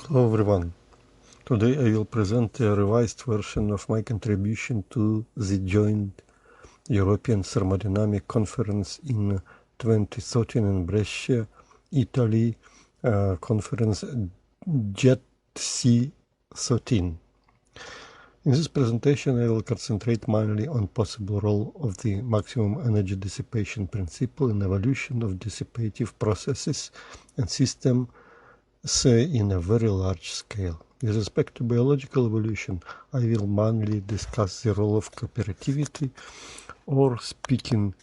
Hello everyone. Today I will present a revised version of my contribution to the joint European Thermodynamic Conference in 2013 in Brescia, Italy, conference JET-C13. In this presentation I will concentrate mainly on possible role of the maximum energy dissipation principle in evolution of dissipative processes and systems in a very large scale. With respect to biological evolution, I will mainly discuss the role of cooperativity, or speaking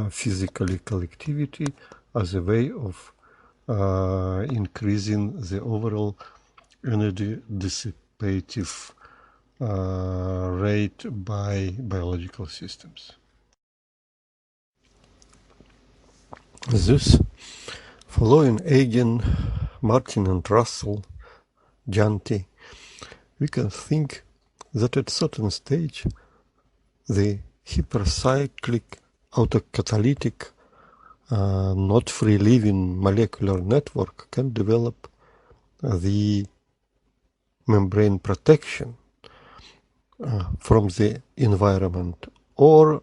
physically, collectivity, as a way of increasing the overall energy dissipative rate by biological systems. Thus, following Eigen, Martin and Russell, Janti, we can think that at certain stage the hypercyclic autocatalytic not free-living molecular network can develop the membrane protection from the environment or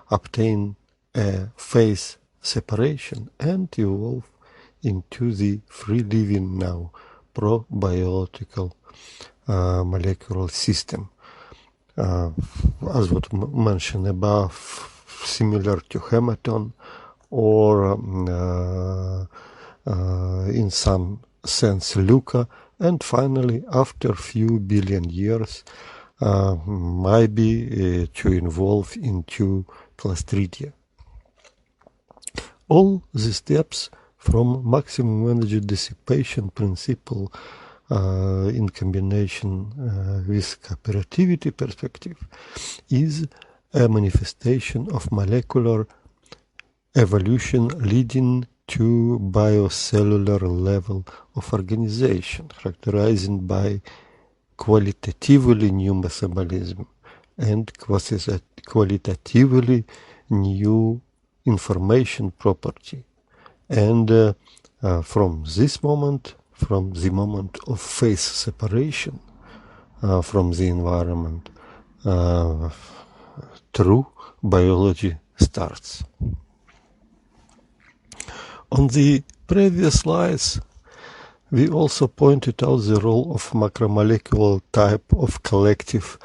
obtain a phase separation and evolve into the free-living now probiotical molecular system. As what mentioned above, similar to hematon, or in some sense LUCA, and finally after few billion years might be to evolve into Clostridia. All the steps from maximum energy dissipation principle in combination with cooperativity perspective is a manifestation of molecular evolution leading to biocellular level of organization, characterized by qualitatively new metabolism and qualitatively new information property. And from this moment, from the moment of phase separation from the environment, true biology starts. On the previous slides, we also pointed out the role of macromolecular type of collective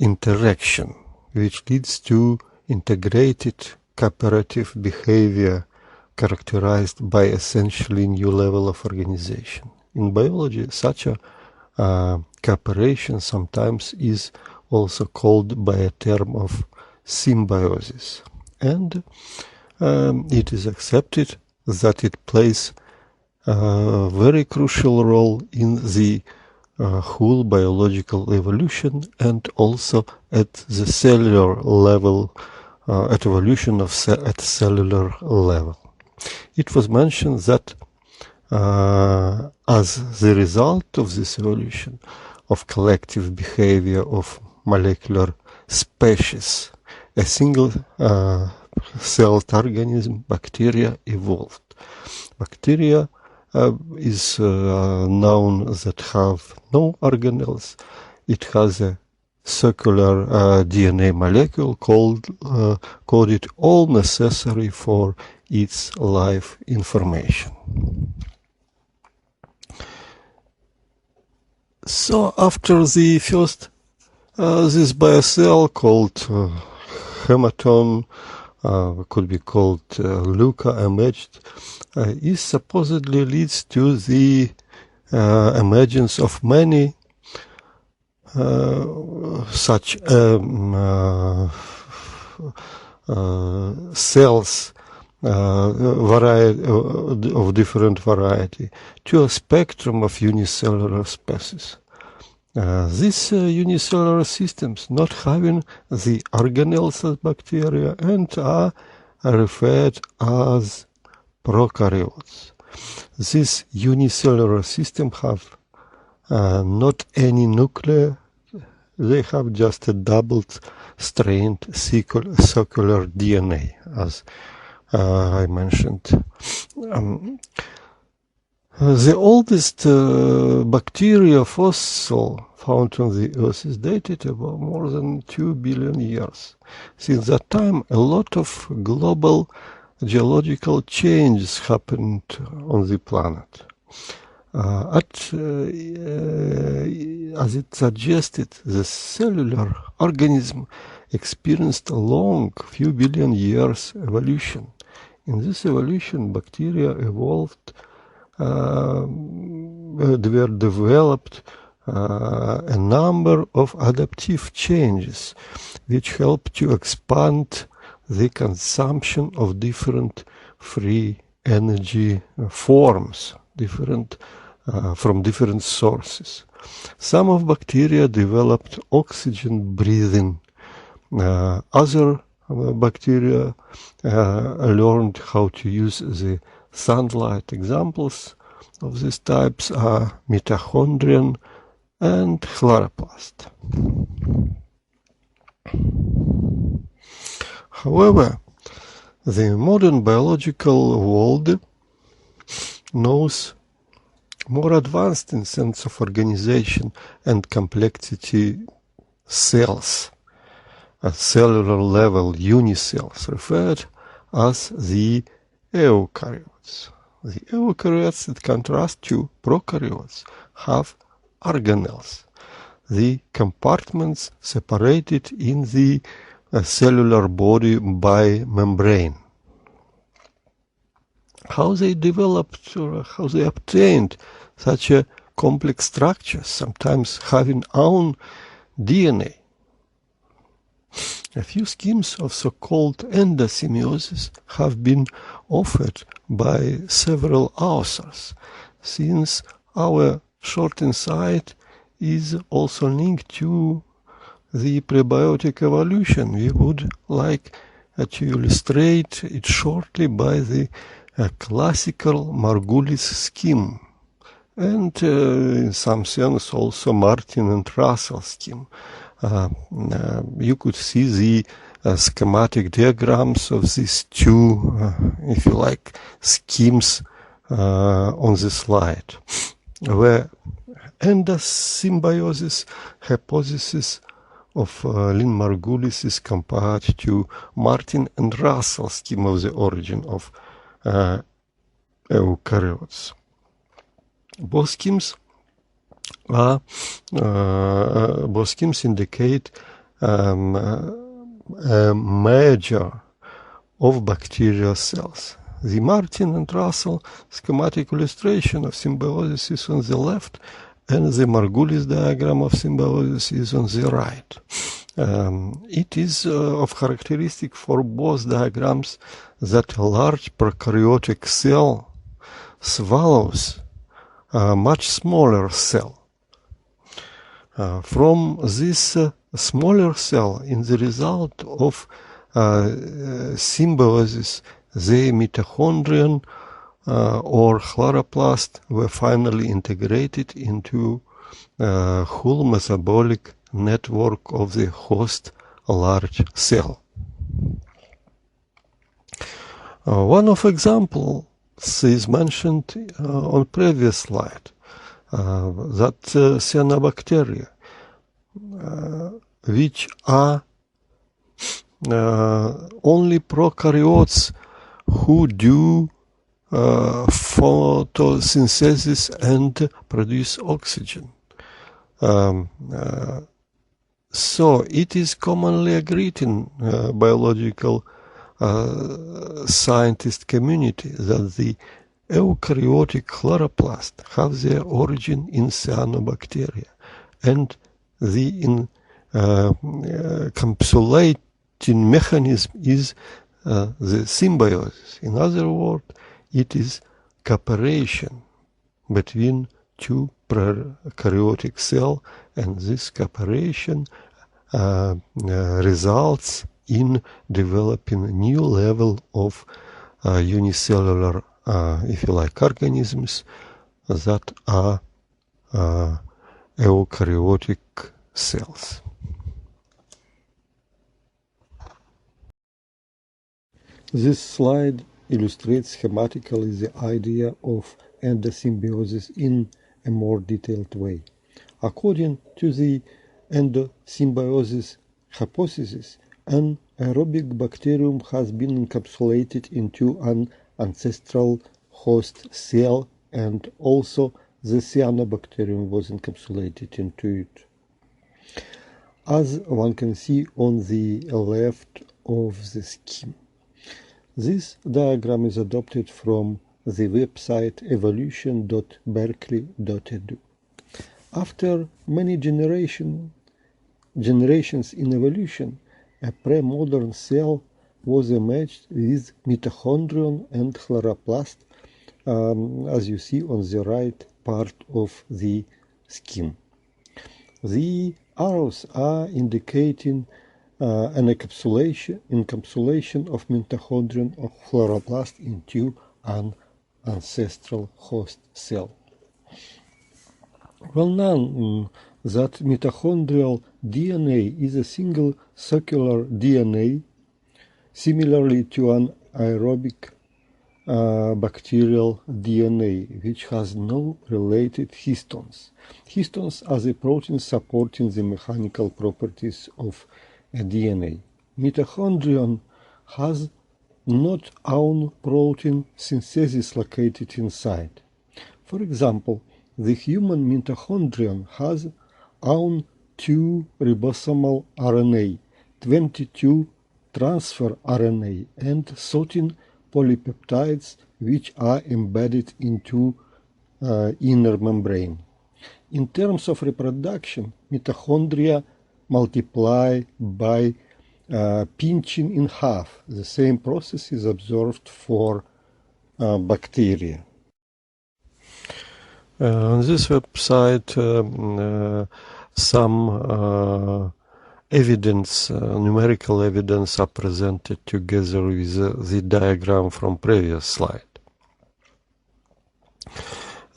interaction, which leads to integrated cooperative behavior characterized by essentially new level of organization. In biology, such a cooperation sometimes is also called by a term of symbiosis, and it is accepted that it plays a very crucial role in the whole biological evolution and also at the cellular level, at evolution of at cellular level. It was mentioned that as the result of this evolution of collective behavior of molecular species, a single celled organism, bacteria, evolved. Bacteria is known that have no organelles. It has a circular DNA molecule coded all necessary for its life information. So after the first, this biocell called hematon, could be called LUCA, emerged, is supposedly leads to the emergence of many such cells, variety of different variety, to a spectrum of unicellular species. These unicellular systems not having the organelles as bacteria and are referred as prokaryotes. These unicellular systems have not any nuclei, they have just a double-stranded circular DNA, as I mentioned. The oldest bacteria fossil found on the Earth is dated about more than 2 billion years. Since that time, a lot of global geological changes happened on the planet. As it suggested, the cellular organism experienced a long, few billion years evolution. In this evolution, bacteria evolved, were developed a number of adaptive changes which help to expand the consumption of different free energy forms, from different sources. Some of bacteria developed oxygen breathing. Other bacteria learned how to use the sunlight. Examples of these types are mitochondrion and chloroplast. However, the modern biological world knows more advanced in sense of organization and complexity cells at cellular level, unicells, referred as the eukaryotes. The eukaryotes, in contrast to prokaryotes, have organelles, the compartments separated in the cellular body by membrane. How they developed or how they obtained such a complex structure, sometimes having own DNA. A few schemes of so-called endosymbiosis have been offered by several authors, since our short insight is also linked to the prebiotic evolution. We would like to illustrate it shortly by the classical Margulis scheme, and in some sense also Martin and Russell scheme. You could see the schematic diagrams of these two, if you like, schemes on the slide, where endosymbiosis hypothesis of Lynn Margulis is compared to Martin and Russell scheme of the origin of eukaryotes. Both schemes indicate a merger of bacterial cells. The Martin and Russell schematic illustration of symbiosis is on the left, and the Margulis diagram of symbiosis is on the right. It is of characteristic for both diagrams that a large prokaryotic cell swallows a much smaller cell. From this smaller cell, in the result of symbiosis, the mitochondrion or chloroplast were finally integrated into whole metabolic network of the host large cell. One of examples is mentioned on previous slide, that cyanobacteria, which are only prokaryotes who do photosynthesis and produce oxygen. So it is commonly agreed in biological scientist community that the eukaryotic chloroplast have their origin in cyanobacteria, and the encapsulating mechanism is the symbiosis. In other words, it is cooperation between two prokaryotic cells, and this cooperation results in developing a new level of unicellular, if you like, organisms that are eukaryotic cells. This slide illustrates schematically the idea of endosymbiosis in a more detailed way. According to the endosymbiosis hypothesis, an aerobic bacterium has been encapsulated into an ancestral host cell, and also the cyanobacterium was encapsulated into it. As one can see on the left of the scheme. This diagram is adopted from the website evolution.berkeley.edu. After many generations in evolution, a pre-modern cell was emerged with mitochondrion and chloroplast, as you see on the right part of the scheme. The arrows are indicating an encapsulation of mitochondrion or chloroplast into an ancestral host cell. Well known that mitochondrial DNA is a single circular DNA, similarly to an aerobic bacterial DNA, which has no related histones. Histones are the proteins supporting the mechanical properties of a DNA. Mitochondrion has not own protein synthesis located inside. For example, the human mitochondrion has own 2 ribosomal RNA, 22 transfer RNA, and 13 polypeptides which are embedded into inner membrane. In terms of reproduction, mitochondria multiply by pinching in half. The same process is observed for bacteria. On this website, some evidence, numerical evidence, are presented together with the diagram from previous slide.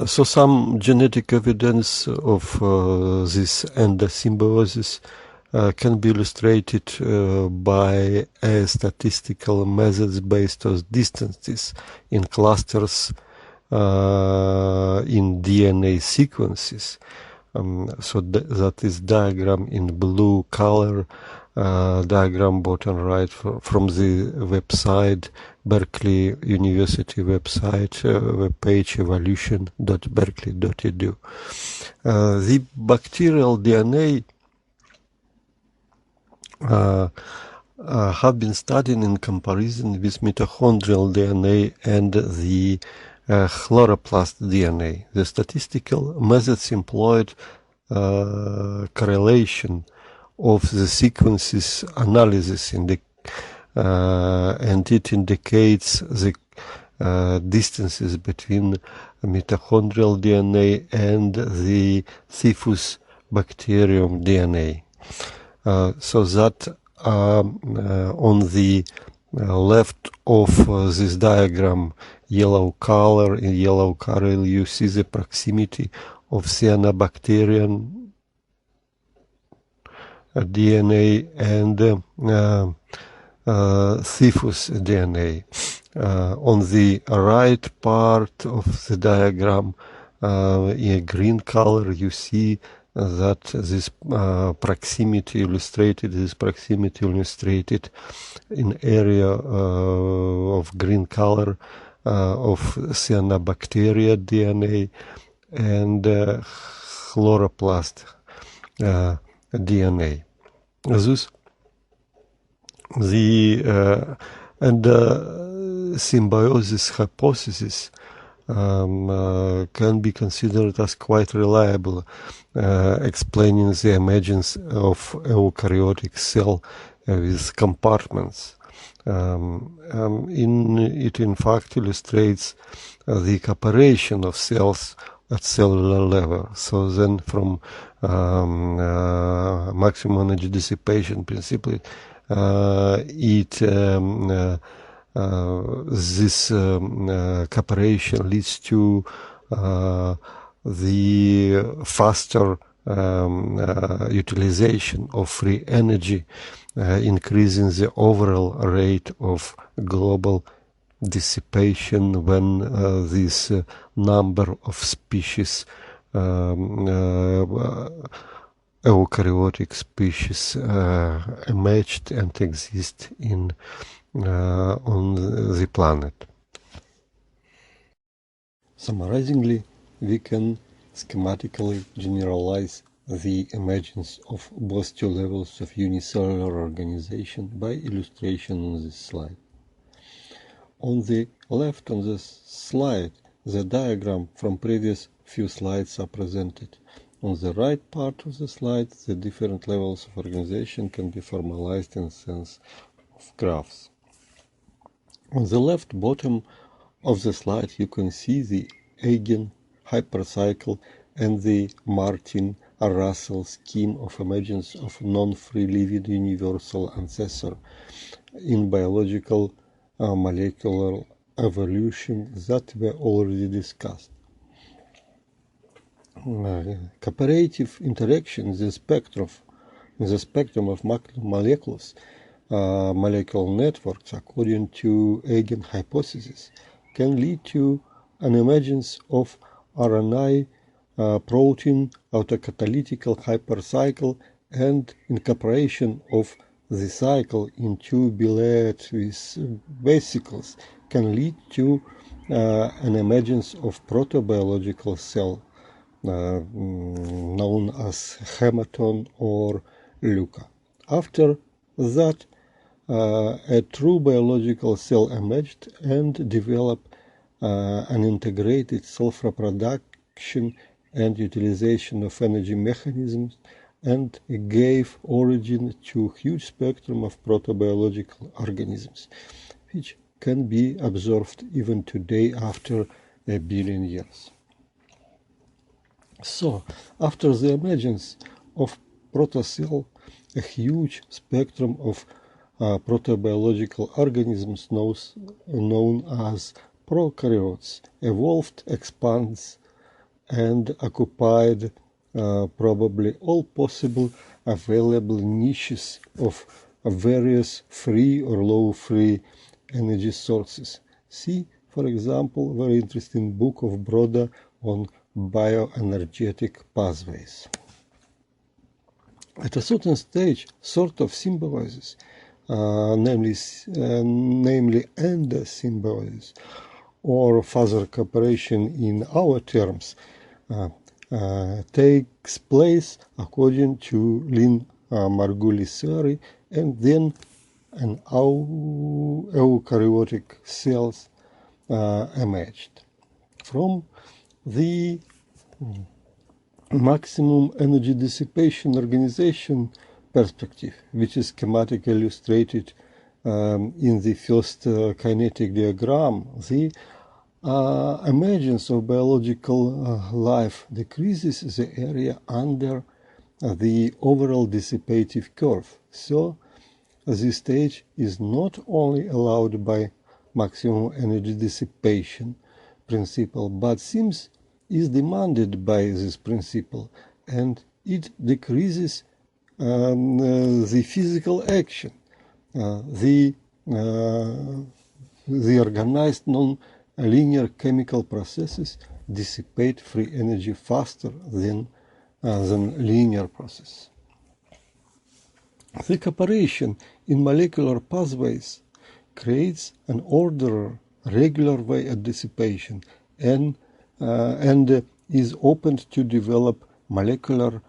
So some genetic evidence of this endosymbiosis can be illustrated by statistical methods based on distances in clusters in DNA sequences. So that is diagram in blue color, diagram bottom right from the website, Berkeley University website, webpage evolution.berkeley.edu. The bacterial DNA have been studied in comparison with mitochondrial DNA and the chloroplast DNA. The statistical methods employed correlation of the sequences analysis and it indicates the distances between mitochondrial DNA and the Typhus bacterium DNA. So that on the left of this diagram, in yellow color, you see the proximity of cyanobacterian DNA and Typhus DNA. On the right part of the diagram, in green color, you see that this proximity illustrated in area of green color of cyanobacteria DNA and chloroplast DNA. Thus, the endosymbiosis hypothesis can be considered as quite reliable, explaining the emergence of eukaryotic cell with compartments. It in fact illustrates the cooperation of cells at cellular level. So then from maximum energy dissipation principle, this cooperation leads to the faster utilization of free energy, increasing the overall rate of global dissipation when this number of species, eukaryotic species, emerged and exist on the planet. Summarizingly, we can schematically generalize the emergence of both two levels of unicellular organization by illustration on this slide. On the left on this slide, the diagram from previous few slides are presented. On the right part of the slide, the different levels of organization can be formalized in sense of graphs. On the left bottom of the slide, you can see the Eigen hypercycle and the Martin-Russell scheme of emergence of non-free living universal ancestor in biological molecular evolution that were already discussed. Cooperative interaction in the spectrum of macromolecules, molecular networks, according to Eigen hypothesis, can lead to an emergence of RNA protein autocatalytic hypercycle and incorporation of the cycle into bilayered with vesicles can lead to an emergence of protobiological cell known as hematon or leuca. After that, a true biological cell emerged and developed an integrated self-reproduction and utilization of energy mechanisms, and gave origin to a huge spectrum of protobiological organisms, which can be observed even today after 1 billion years. So, after the emergence of protocell, a huge spectrum of protobiological organisms known as prokaryotes evolved, expanded, and occupied probably all possible available niches of various free or low free energy sources. See, for example, very interesting book of Broda on bioenergetic pathways. At a certain stage, sort of symbiosis, namely endosymbiosis, or further cooperation in our terms, takes place according to Lynn Margulis theory, and then an eukaryotic cells emerged. From the maximum energy dissipation organization perspective, which is schematically illustrated in the first kinetic diagram, the emergence of biological life decreases the area under the overall dissipative curve. So this stage is not only allowed by maximum energy dissipation principle, but is demanded by this principle, and it decreases the physical action. The organized non-linear chemical processes dissipate free energy faster than linear processes. The cooperation in molecular pathways creates an ordered, regular way of dissipation and is opened to develop molecular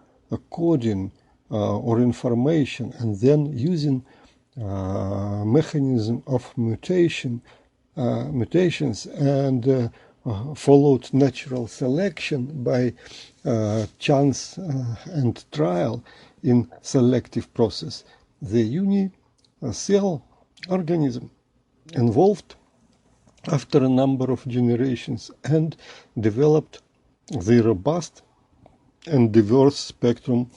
coding or information, and then using mechanism of mutations and followed natural selection by chance and trial in selective process. The unicell organism evolved after a number of generations and developed the robust and diverse spectrum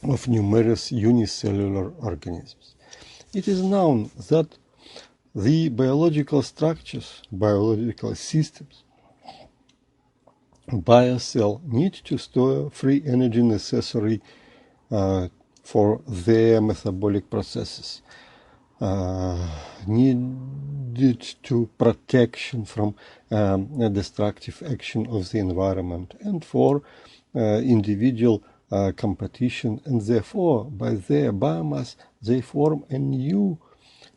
of numerous unicellular organisms. It is known that the biological structures, biological systems, biocell need to store free energy necessary for their metabolic processes. Need alluded to protection from destructive action of the environment and for individual competition, and therefore by their biomass they form a new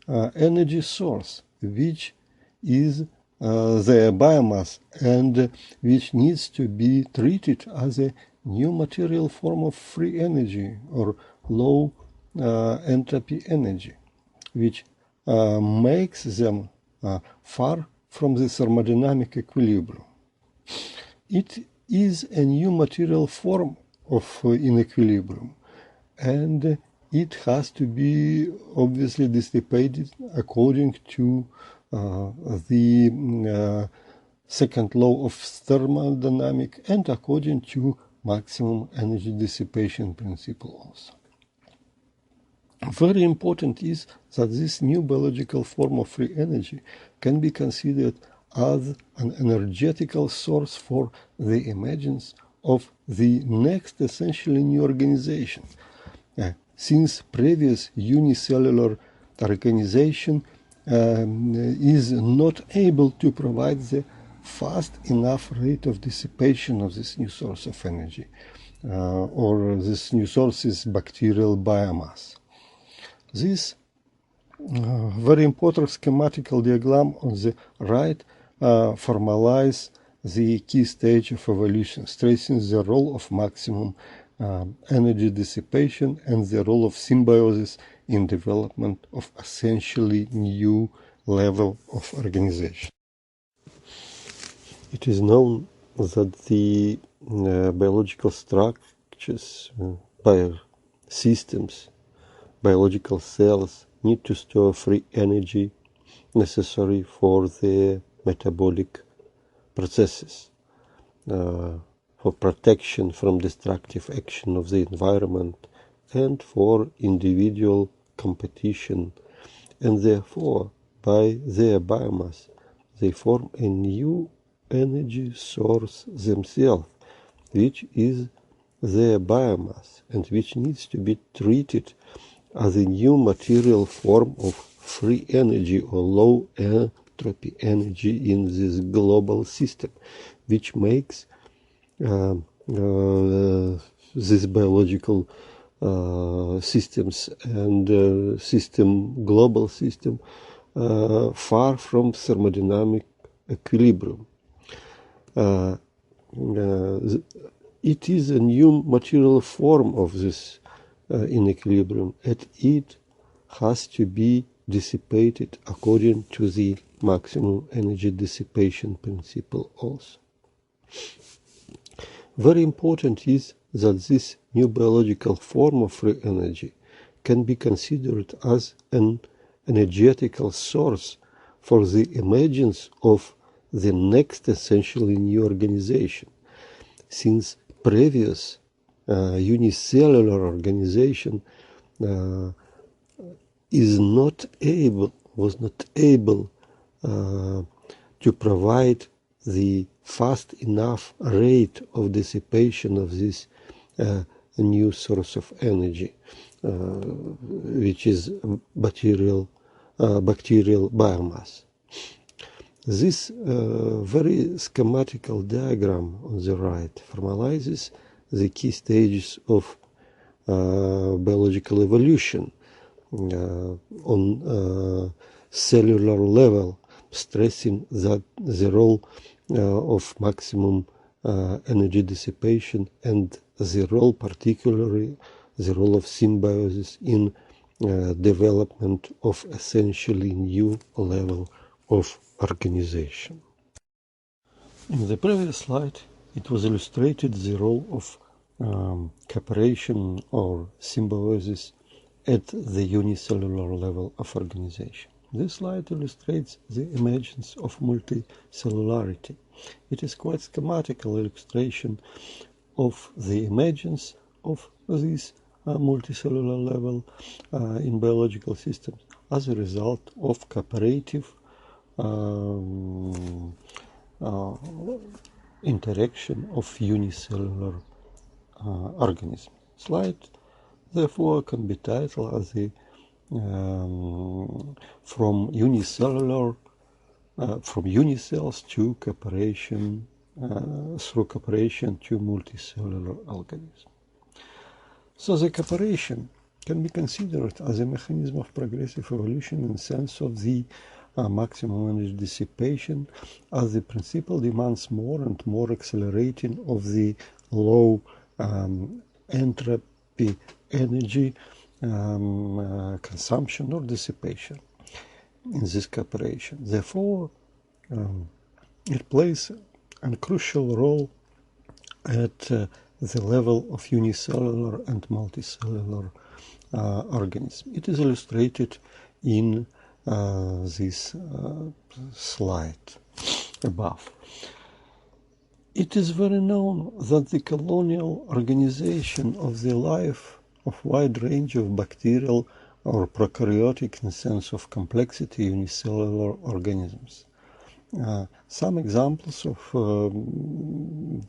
energy source, which is their biomass and which needs to be treated as a new material form of free energy or low entropy energy, which makes them far from the thermodynamic equilibrium. It is a new material form of inequilibrium, and it has to be obviously dissipated according to the second law of thermodynamics and according to maximum energy dissipation principle also. Very important is that this new biological form of free energy can be considered as an energetical source for the emergence of the next essentially new organization. Since previous unicellular organization is not able to provide the fast enough rate of dissipation of this new source of energy, or this new source is bacterial biomass. This very important schematical diagram on the right formalizes the key stage of evolution, stressing the role of maximum energy dissipation and the role of symbiosis in development of essentially new level of organization. It is known that the biological structures, biosystems, biological cells need to store free energy necessary for their metabolic processes, for protection from destructive action of the environment, and for individual competition, and therefore by their biomass they form a new energy source themselves, which is their biomass and which needs to be treated as a new material form of free energy or low entropy energy in this global system, which makes these biological systems and global system far from thermodynamic equilibrium. It is a new material form of this inequilibrium, and it has to be dissipated according to the maximum energy dissipation principle also. Very important is that this new biological form of free energy can be considered as an energetical source for the emergence of the next essentially new organization, since previous unicellular organization was not able to provide the fast enough rate of dissipation of this new source of energy, which is bacterial biomass. This very schematical diagram on the right formalizes the key stages of biological evolution on cellular level, stressing that the role of maximum energy dissipation and the role, particularly the role of symbiosis in development of essentially new level of organization. In the previous slide, it was illustrated the role of cooperation or symbiosis at the unicellular level of organization. This slide illustrates the emergence of multicellularity. It is quite schematical illustration of the emergence of this multicellular level in biological systems as a result of cooperative interaction of unicellular organisms. Slide, therefore, can be titled as the from unicellular from unicells to cooperation, through cooperation to multicellular organisms. So the cooperation can be considered as a mechanism of progressive evolution in the sense of the maximum energy dissipation, as the principle demands more and more accelerating of the low entropy energy consumption or dissipation in this cooperation. Therefore, it plays a crucial role at the level of unicellular and multicellular organisms. It is illustrated in this slide above. It is very known that the colonial organization of the life of wide range of bacterial or prokaryotic in the sense of complexity unicellular organisms. Some examples of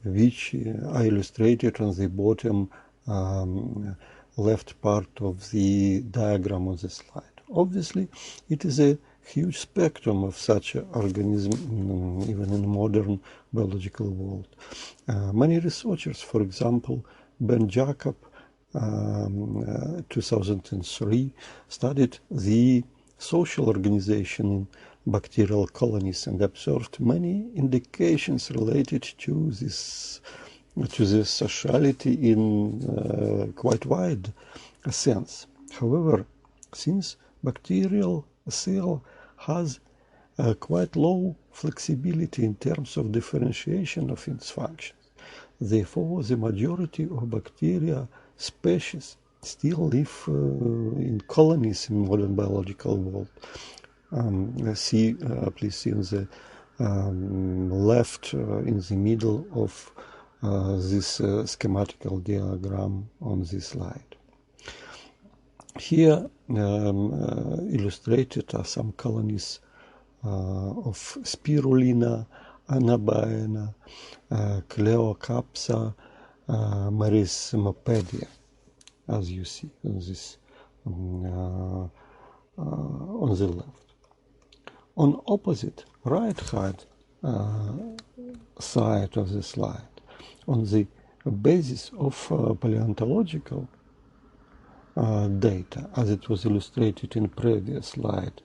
which are illustrated on the bottom left part of the diagram on the slide. Obviously, it is a huge spectrum of such an organism, even in modern biological world. Many researchers, for example, Ben Jacob, 2003, studied the social organization in bacterial colonies and observed many indications related to this sociality in quite wide sense. However, since bacterial cell has quite low flexibility in terms of differentiation of its functions, therefore the majority of bacteria species still live in colonies in modern biological world. Please see in the left, in the middle of this schematical diagram on this slide. Here illustrated are some colonies of Spirulina, Anabaena, Cleocapsa, Merismopedia, as you see on this on the left. On opposite right hand side of the slide, on the basis of paleontological data, as it was illustrated in previous slide,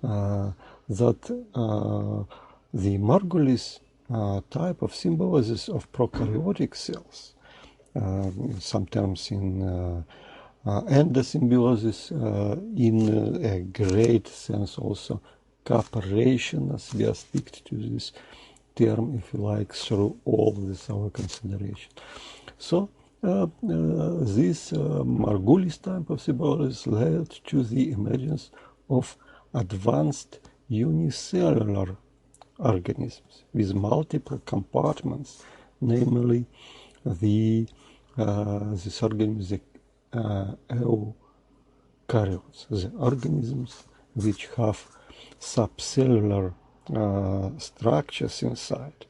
that the Margulis type of symbiosis of prokaryotic cells, sometimes in endosymbiosis, in a great sense also cooperation, as we are stick to this term, if you like, through all this our consideration. So this Margulis type of symbiosis led to the emergence of advanced unicellular organisms with multiple compartments, namely this organism, the eukaryotes, the organisms which have subcellular structures inside.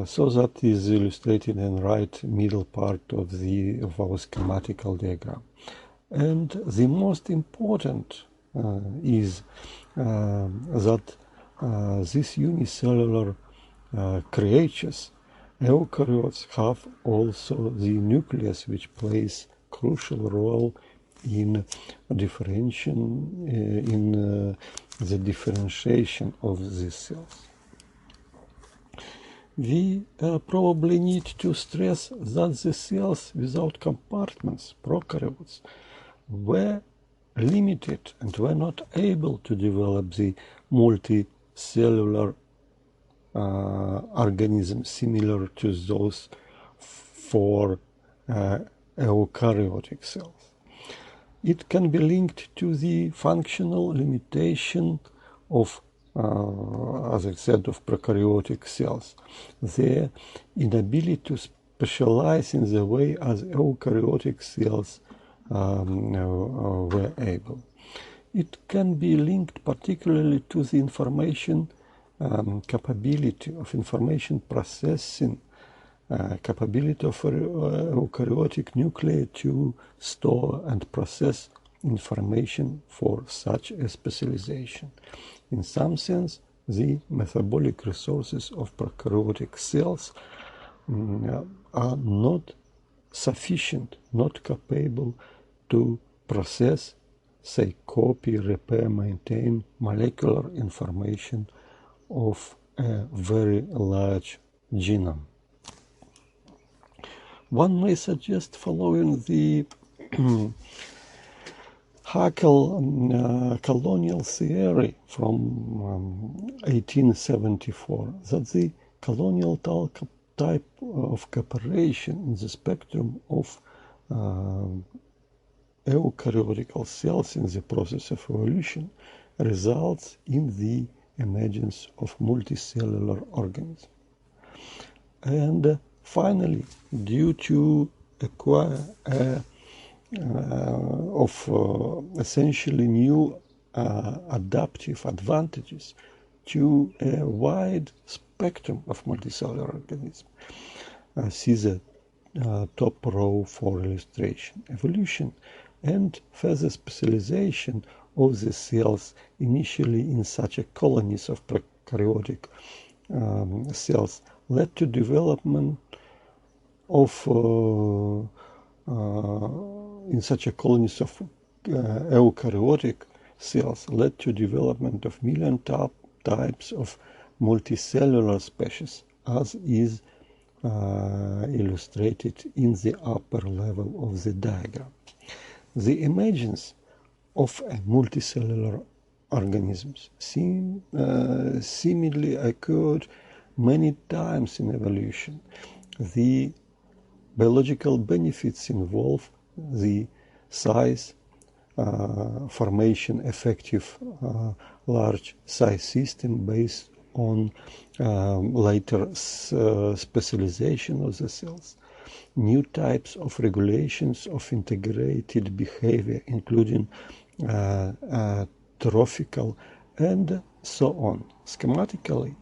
So that is illustrated in the right middle part of our schematical diagram. And the most important is that these unicellular creatures, eukaryotes, have also the nucleus, which plays crucial role in differentiation, the differentiation of these cells. We probably need to stress that the cells without compartments, prokaryotes, were limited and were not able to develop the multicellular organisms similar to those for eukaryotic cells. It can be linked to the functional limitation of, as I said, of prokaryotic cells, their inability to specialize in the way as eukaryotic cells were able. It can be linked particularly to the information capability of information processing, capability of eukaryotic nuclei to store and process information for such a specialization. In some sense, the metabolic resources of prokaryotic cells are not sufficient, not capable to process, say, copy, repair, maintain molecular information of a very large genome. One may suggest, following the Haeckel colonial theory from 1874, that the colonial type of cooperation in the spectrum of eukaryotic cells in the process of evolution results in the emergence of multicellular organisms. And finally, due to essentially new adaptive advantages to a wide spectrum of multicellular organisms. See the top row for illustration. Evolution and further specialization of the cells initially in such a colonies of prokaryotic cells led to development of in such a colonies of eukaryotic cells led to development of million types of multicellular species, as is illustrated in the upper level of the diagram. The emergence of multicellular organisms seemingly occurred many times in evolution. The biological benefits involve the size, formation, effective large size system based on later specialization of the cells, new types of regulations of integrated behavior, including trophical and so on. Schematically,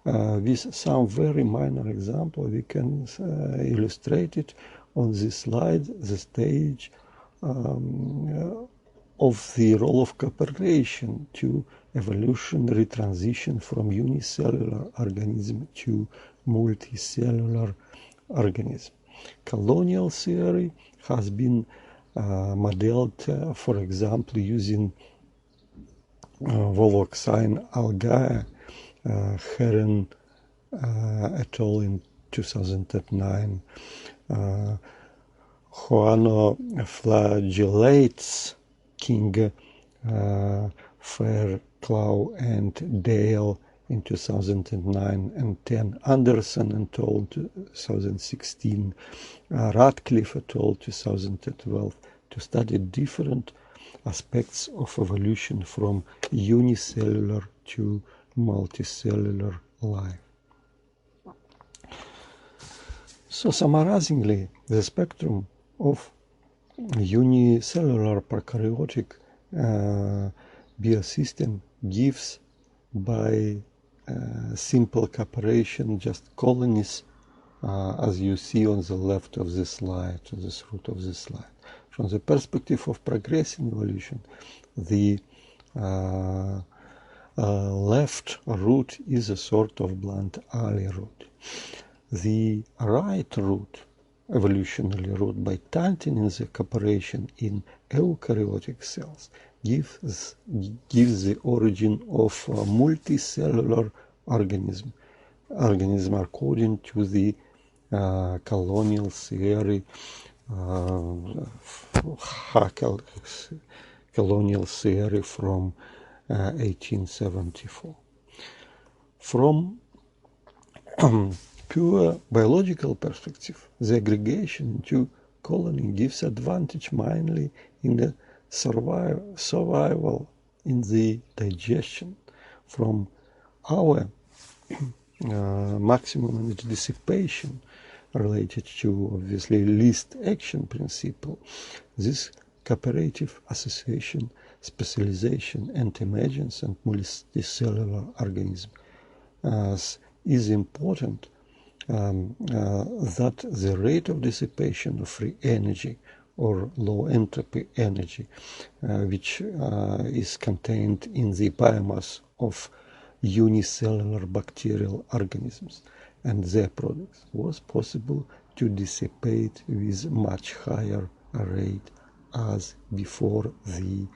with some very minor example, we can illustrate it on this slide, the stage of the role of cooperation to evolutionary transition from unicellular organism to multicellular organism. Colonial theory has been modeled, for example, using Volvoxine algae, Heron et al. In 2009, Choanoflagellates, King, Fairclough and Dale in 2009 and 10, Anderson et al. 2016, Radcliffe et al. 2012, to study different aspects of evolution from unicellular to multicellular life. So summarizingly, the spectrum of unicellular prokaryotic biosystem gives, by simple cooperation, just colonies, as you see on the left of the slide, to this root of the slide. From the perspective of progressing evolution, the left root is a sort of blunt alley root. The right root, evolutionary root, by tightening the cooperation in eukaryotic cells, gives the origin of multicellular organism according to the colonial theory, Haeckel colonial theory from 1874. From pure biological perspective, the aggregation into colony gives advantage mainly in the survival in the digestion. From our maximum energy dissipation related to obviously least action principle, this cooperative association, specialization and emergence and multicellular organism is important, that the rate of dissipation of free energy or low entropy energy, which is contained in the biomass of unicellular bacterial organisms and their products, was possible to dissipate with much higher rate as before the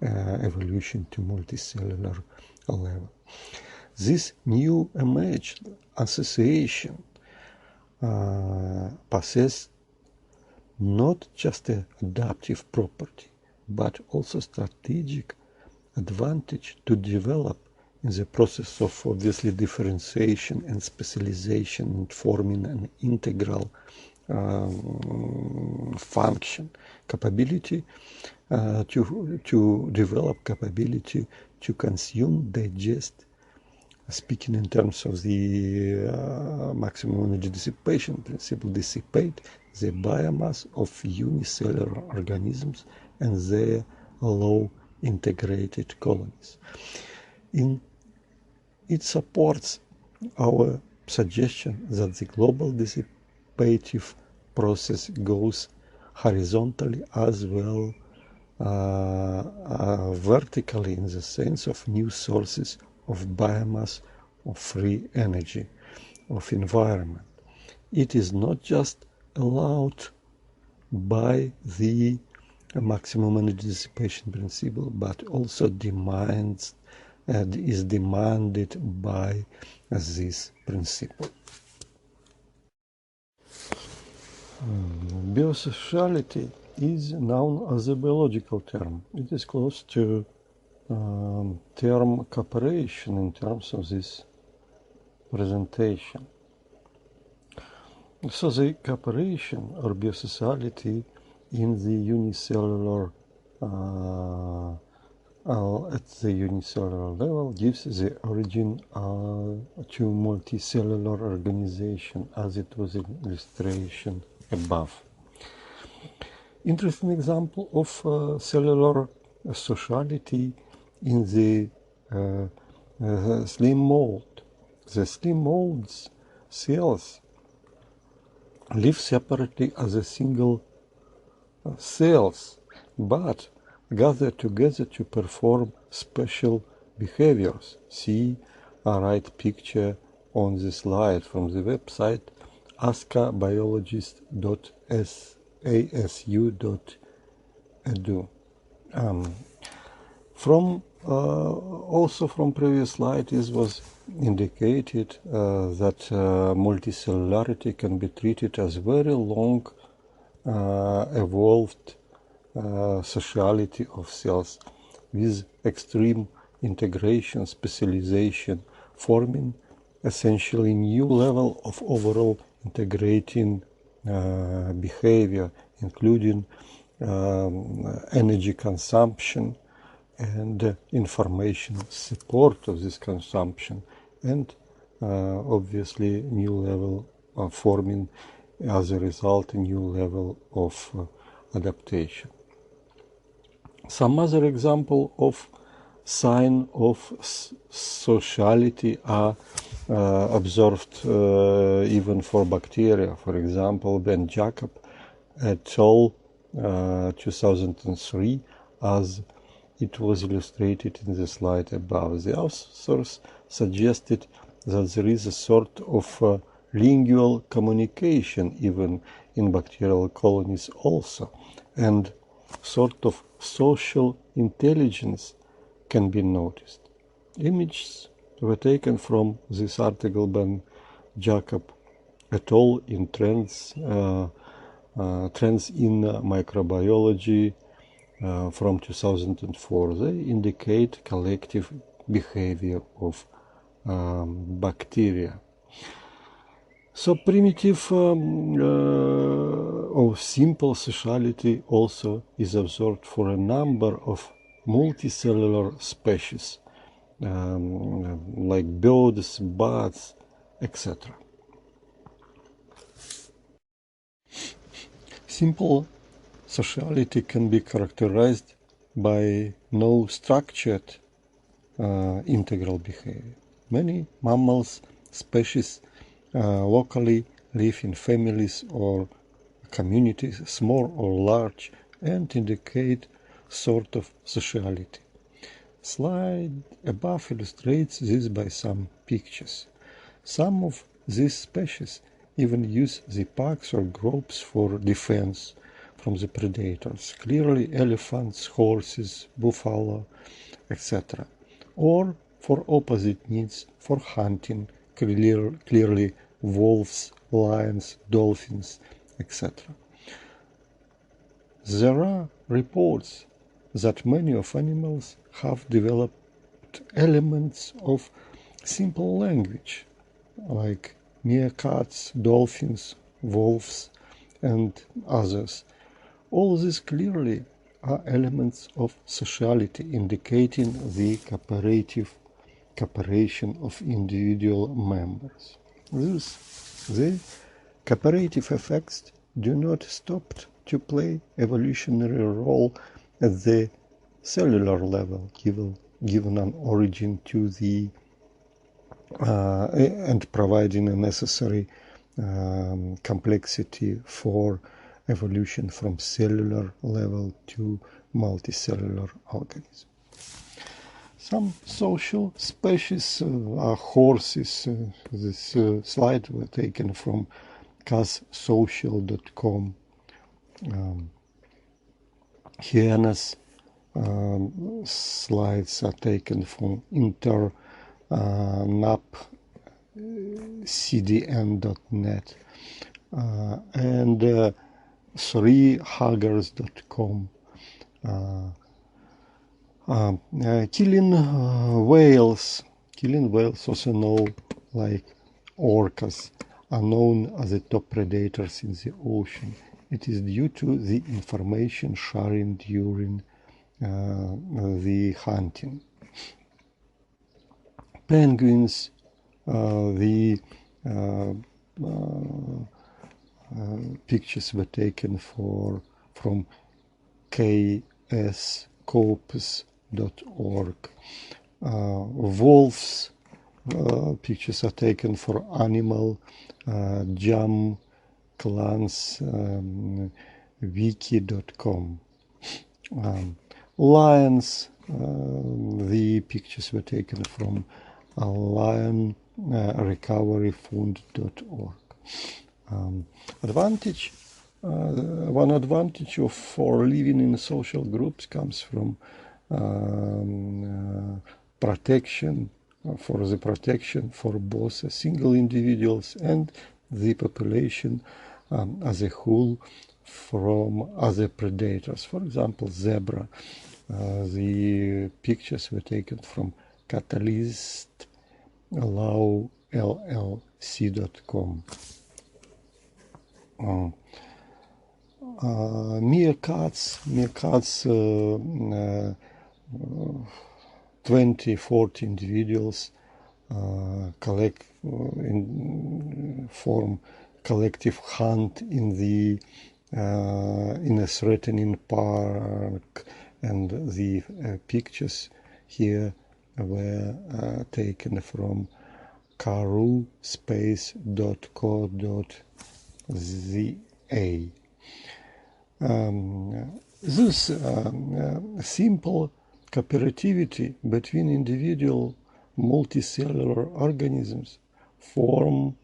evolution to multicellular level. This new emerged association possesses not just an adaptive property, but also strategic advantage to develop in the process of obviously differentiation and specialization and forming an integral function, capability to develop capability to consume, digest, speaking in terms of the maximum energy dissipation principle, dissipate the biomass of unicellular organisms and their low integrated colonies. It supports our suggestion that the global dissipative process goes horizontally as well vertically, in the sense of new sources of biomass, of free energy, of environment. It is not just allowed by the maximum energy dissipation principle, but also is demanded by this principle. Biosociality is known as a biological term. It is close to term cooperation in terms of this presentation. So the cooperation or biosociality in the unicellular at the unicellular level gives the origin to multicellular organization, as it was in illustration above. Interesting example of cellular sociality in the slim mold. The slim mold's cells live separately as a single cells, but gather together to perform special behaviors. See a right picture on the slide from the website askabiologist.asu.edu. Also from previous slide, it was indicated that multicellularity can be treated as very long evolved sociality of cells with extreme integration, specialization, forming essentially new level of overall integrating behavior, including energy consumption and information support of this consumption, and obviously new level of forming as a result a new level of adaptation. Some other example of sign of sociality are observed even for bacteria. For example, Ben Jacob et al. 2003, as it was illustrated in the slide above. The authors suggested that there is a sort of lingual communication even in bacterial colonies also, and sort of social intelligence can be noticed. Images were taken from this article by Jacob et al. In Trends in Microbiology from 2004. They indicate collective behavior of bacteria. So primitive or simple sociality also is observed for a number of multicellular species, like birds, bats, etc. Simple sociality can be characterized by no structured integral behavior. Many mammals species locally live in families or communities, small or large, and indicate sort of sociality. Slide above illustrates this by some pictures. Some of these species even use the packs or groups for defense from the predators, clearly elephants, horses, buffalo, etc., or for opposite needs for hunting, clearly wolves, lions, dolphins, etc. There are reports that many of animals have developed elements of simple language, like meerkats, dolphins, wolves, and others. All these clearly are elements of sociality, indicating the cooperation of individual members. The cooperative effects do not stop to play evolutionary role at the cellular level, given an origin to the and providing a necessary complexity for evolution from cellular level to multicellular organisms. Some social species are horses. This slide was taken from cassocial.com. Hyenas slides are taken from napcdn.net and 3huggers.com. Killing whales, also known like orcas, are known as the top predators in the ocean. It is due to the information sharing during the hunting. Penguins, the pictures were taken from kscopus.org. Wolves, pictures are taken for Animal Jam Clans wiki.com. Lions, the pictures were taken from lionrecoveryfund.org. One advantage for living in social groups comes from protection for both single individuals and the population as a whole from other predators. For example, zebra. The pictures were taken from catalystallc.com. Meerkats 20-40 individuals form collective hunt in a threatening park, and the pictures here were taken from karuspace.co.za. This simple cooperativity between individual multicellular organisms forms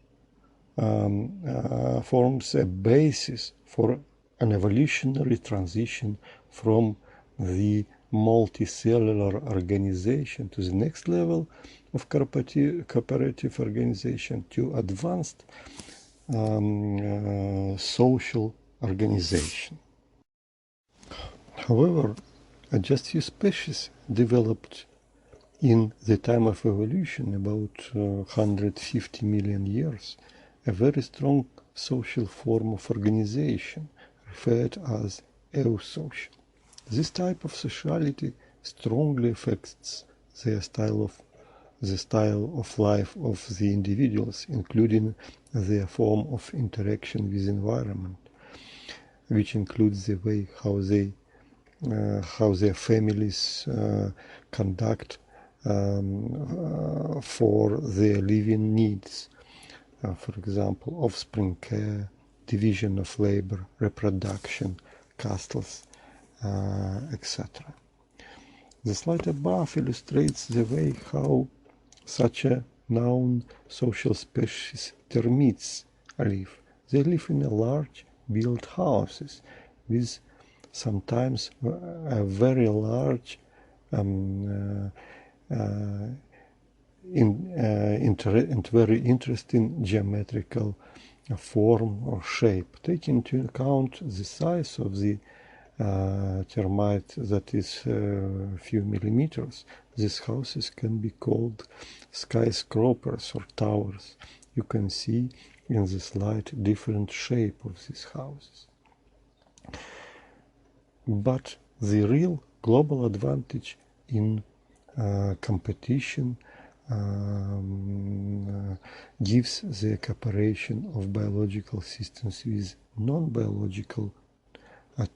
a basis for an evolutionary transition from the multicellular organization to the next level of cooperative organization to advanced social organization. However, just few species developed in the time of evolution, about 150 million years, a very strong social form of organization referred as eusocial. This type of sociality strongly affects the style of life of the individuals, including their form of interaction with environment, which includes the way how their families conduct for their living needs. For example, offspring care, division of labor, reproduction, castles, etc. The slide above illustrates the way how such a known social species termites live. They live in large built houses with sometimes a very large and very interesting geometrical form or shape. Taking into account the size of the termite, that is a few millimeters, these houses can be called skyscrapers or towers. You can see in the slide different shape of these houses. But the real global advantage in competition gives the cooperation of biological systems with non-biological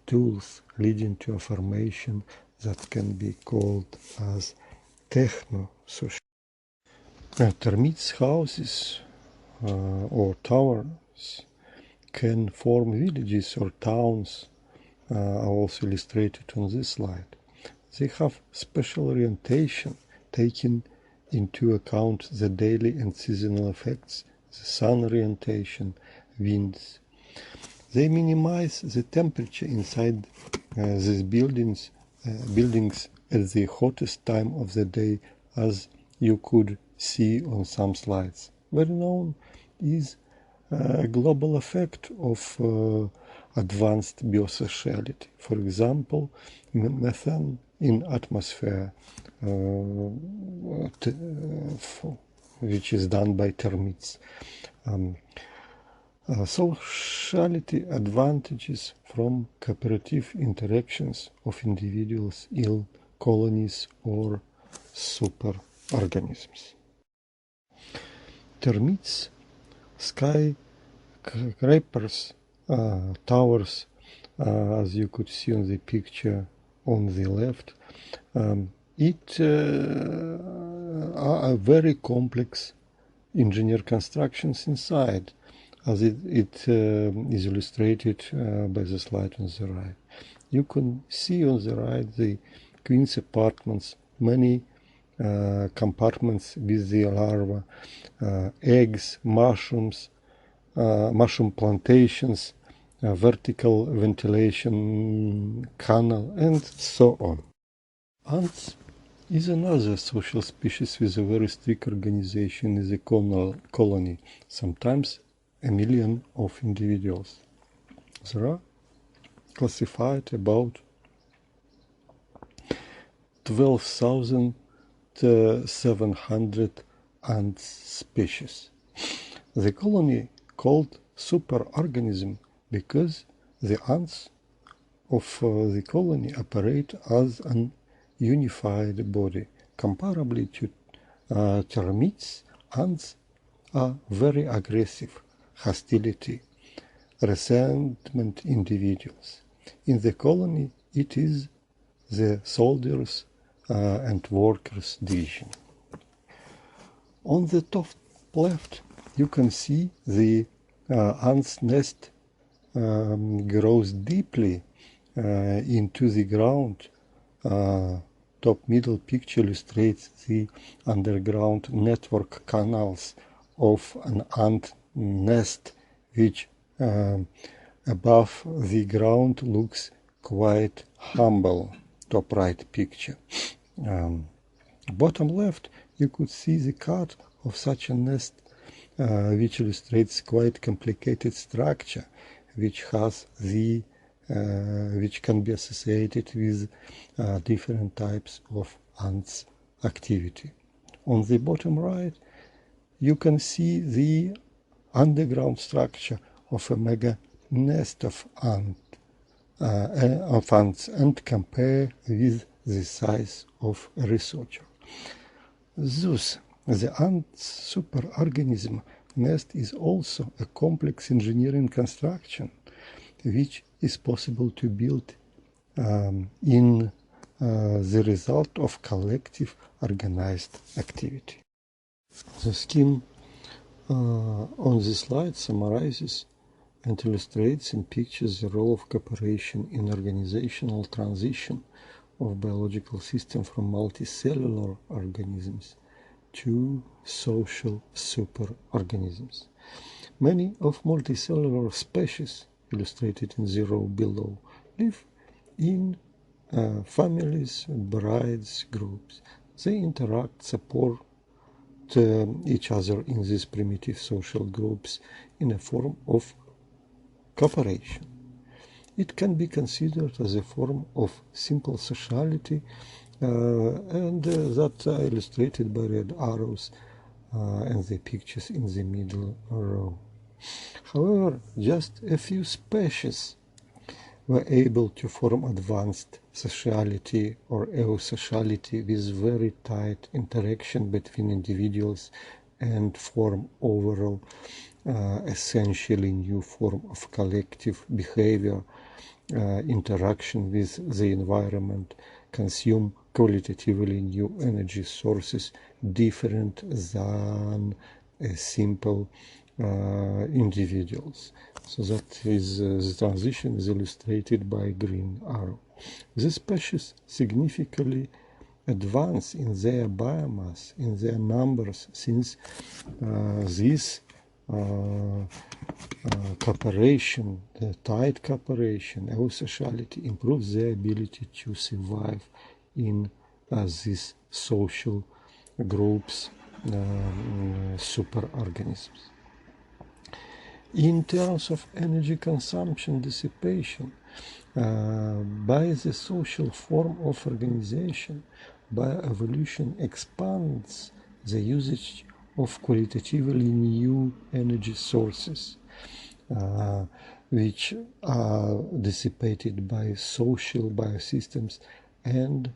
tools, leading to a formation that can be called as techno-social. Termites houses or towers can form villages or towns, are also illustrated on this slide. They have special orientation, taking into account the daily and seasonal effects, the sun orientation, winds. They minimize the temperature inside these buildings at the hottest time of the day, as you could see on some slides. Very known is a global effect of advanced biosociality. For example, methane in atmosphere, which is done by termites. Sociality advantages from cooperative interactions of individuals in colonies or superorganisms. Termites, skyscrapers, towers, as you could see on the picture on the left, it are very complex engineer constructions inside, as it is illustrated by the slide on the right. You can see on the right the queen's apartments, many compartments with the larvae, eggs, mushrooms, mushroom plantations, vertical ventilation canal, and so on. Ants is another social species with a very strict organization in the colony, sometimes 1 million of individuals. There are classified about 12,700 ant species. The colony called superorganism because the ants of the colony operate as an unified body. Comparably to termites, ants are very aggressive, hostility, resentment individuals. In the colony, it is the soldiers and workers division. On the top left, you can see the ant's nest grows deeply into the ground. Top middle picture illustrates the underground network canals of an ant nest, which above the ground looks quite humble. Top right picture. Bottom left, you could see the cut of such a nest, which illustrates quite complicated structure, which has the which can be associated with different types of ants' activity. On the bottom right, you can see the underground structure of a mega nest of ants and compare with the size of a researcher. Thus, the ant's superorganism nest is also a complex engineering construction, which is possible to build in the result of collective organized activity. The scheme on this slide summarizes and illustrates in pictures the role of cooperation in organizational transition of biological systems from multicellular organisms to social superorganisms. Many of multicellular species, illustrated in the row below, live in families, brides, groups. They interact, support each other in these primitive social groups in a form of cooperation. It can be considered as a form of simple sociality, and that are illustrated by red arrows and the pictures in the middle row. However, just a few species were able to form advanced sociality or eusociality with very tight interaction between individuals and form overall essentially new form of collective behavior, interaction with the environment, consume qualitatively new energy sources different than simple individuals. So that is the transition is illustrated by green arrow. The species significantly advance in their biomass, in their numbers, since this cooperation, the tight cooperation, eusociality improves their ability to survive in these social groups, superorganisms. In terms of energy consumption dissipation, by the social form of organization, bioevolution expands the usage of qualitatively new energy sources, which are dissipated by social biosystems, and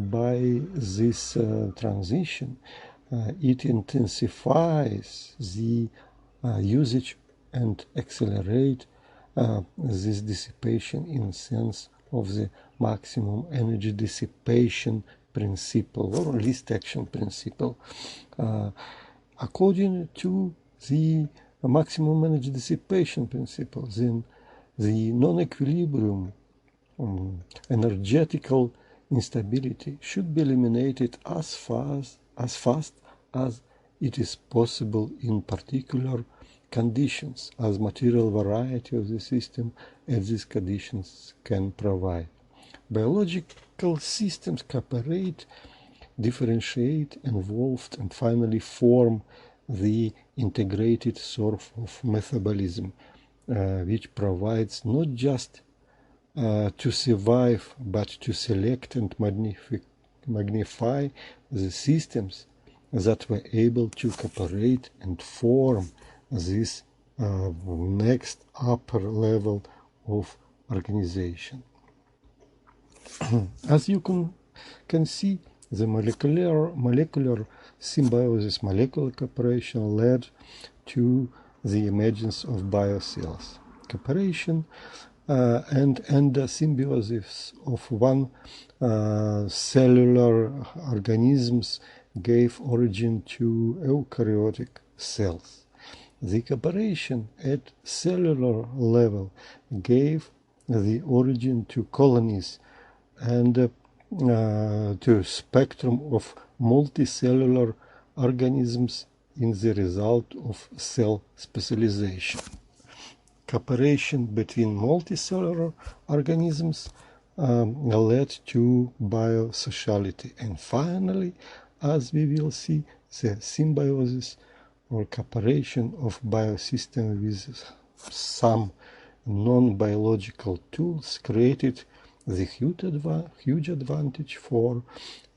by this transition, it intensifies the usage and accelerate this dissipation in sense of the maximum energy dissipation principle or least action principle. According to the maximum energy dissipation principle, then the non-equilibrium energetical instability should be eliminated as fast as it is possible in particular conditions, as material variety of the system as these conditions can provide. Biological systems cooperate, differentiate, evolve, and finally form the integrated source of metabolism, which provides not just to survive, but to select and magnify the systems that were able to cooperate and form this next upper level of organization. As you can see, the molecular symbiosis, molecular cooperation led to the emergence of biocells. Cooperation and symbiosis of one cellular organisms gave origin to eukaryotic cells. The cooperation at cellular level gave the origin to colonies and to a spectrum of multicellular organisms in the result of cell specialization. Cooperation between multicellular organisms led to biosociality, and finally, as we will see, the symbiosis or cooperation of biosystem with some non-biological tools created the huge advantage for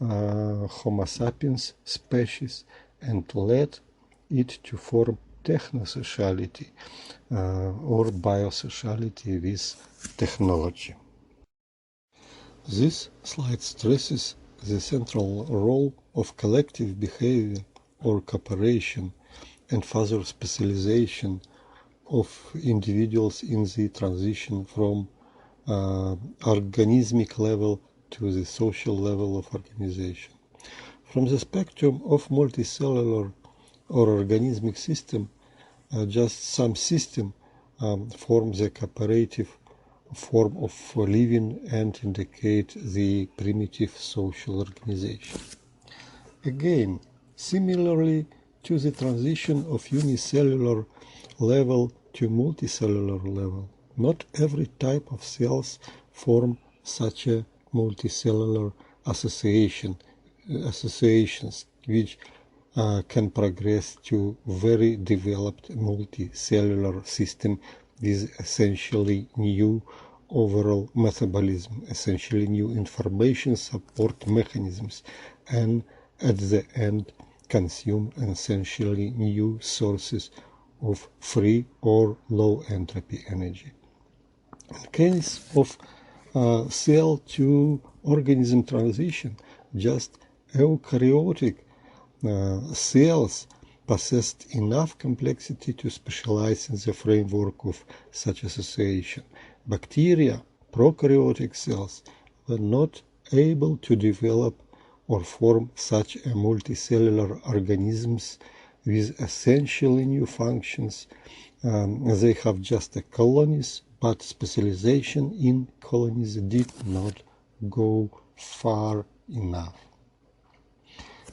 Homo sapiens species and led it to form technosociality or biosociality with technology. This slide stresses the central role of collective behavior or cooperation and further specialization of individuals in the transition from organismic level to the social level of organization. From the spectrum of multicellular or organismic system, just some system form the cooperative form of living and indicate the primitive social organization. Again, similarly to the transition of unicellular level to multicellular level, not every type of cells form such a multicellular associations which can progress to very developed multicellular system with essentially new overall metabolism, essentially new information support mechanisms, and at the end consume essentially new sources of free or low entropy energy. In case of cell to organism transition, just eukaryotic cells possessed enough complexity to specialize in the framework of such association. Bacteria, prokaryotic cells, were not able to develop or form such a multicellular organisms with essentially new functions. They have just a colonies, but specialization in colonies did not go far enough.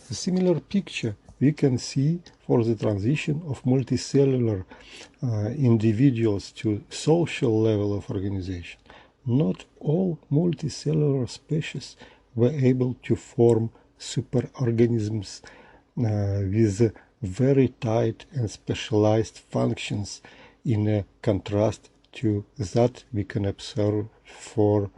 A similar picture we can see for the transition of multicellular individuals to social level of organization. Not all multicellular species were able to form superorganisms with very tight and specialized functions, in contrast to that we can observe for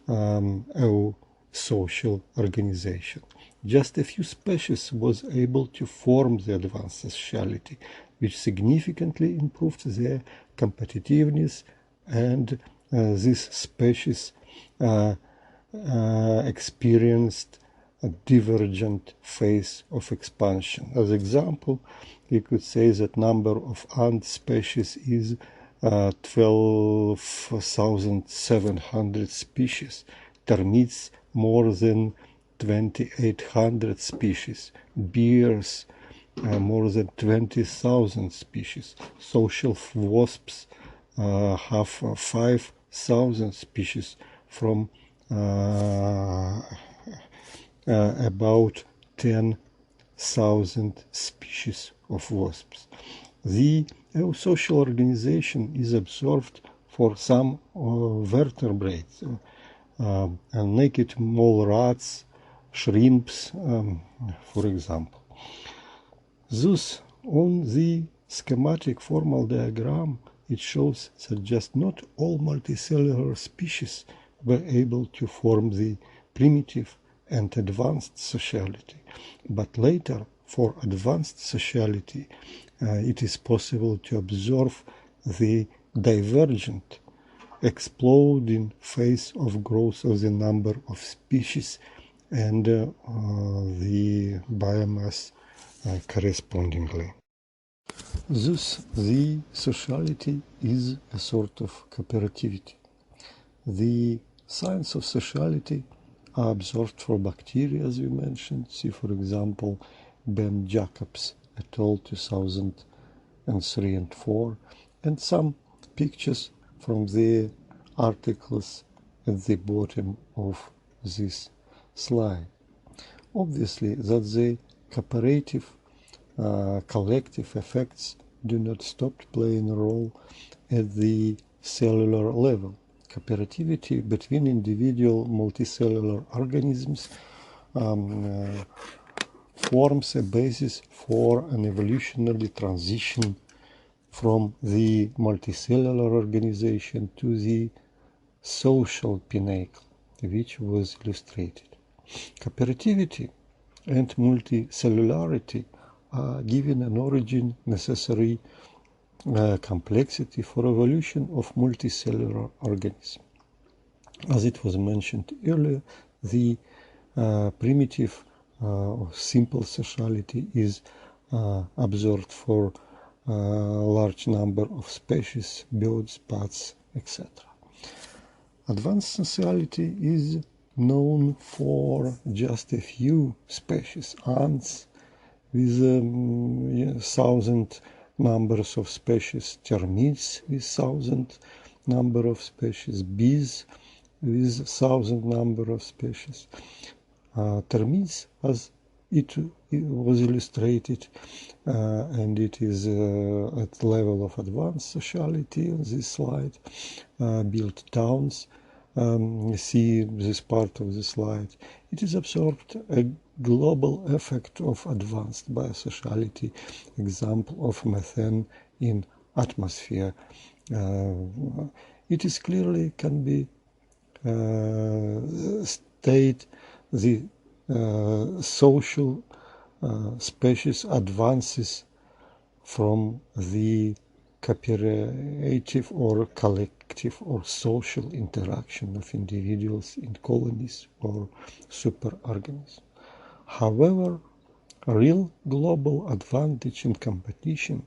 our social organization. Just a few species was able to form the advanced sociality, which significantly improved their competitiveness, and these species experienced a divergent phase of expansion. As example, we could say that number of ant species is 12,700 species, termites more than 2,800 species, bears more than 20,000 species, social wasps have 5,000 species from about 10,000 species of wasps. The social organization is observed for some vertebrates, naked mole rats, shrimps, for example. Thus, on the schematic formal diagram, it shows that just not all multicellular species were able to form the primitive and advanced sociality, but later, for advanced sociality, it is possible to observe the divergent, exploding phase of growth of the number of species and the biomass correspondingly. Thus, the sociality is a sort of cooperativity. The signs of sociality are observed for bacteria, as we mentioned. See, for example, Ben Jacobs et al. 2003 and 4, and some pictures from the articles at the bottom of this slide. Obviously, that the cooperative, collective effects do not stop playing a role at the cellular level. Cooperativity between individual multicellular organisms forms a basis for an evolutionary transition from the multicellular organization to the social pinnacle, which was illustrated. Cooperativity and multicellularity are given an origin necessary complexity for evolution of multicellular organism. As it was mentioned earlier, the primitive simple sociality is observed for a large number of species, birds, bats, etc. Advanced sociality is known for just a few species, ants with 1,000 numbers of species, termites with 1,000 number of species, bees with 1,000 number of species. Termites, as it was illustrated, and it is at the level of advanced sociality on this slide, built towns. See this part of the slide. It is absorbed a global effect of advanced biosociality, example of methane in atmosphere. It is clearly can be state the social species advances from the cooperative or collective or social interaction of individuals in colonies or superorganisms. However, a real global advantage in competition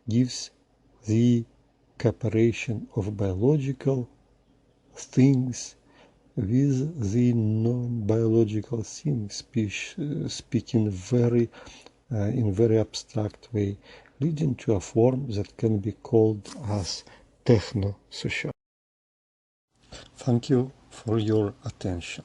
gives the cooperation of biological things with the non-biological things, speaking in very abstract way, leading to a form that can be called as techno-social. Thank you for your attention.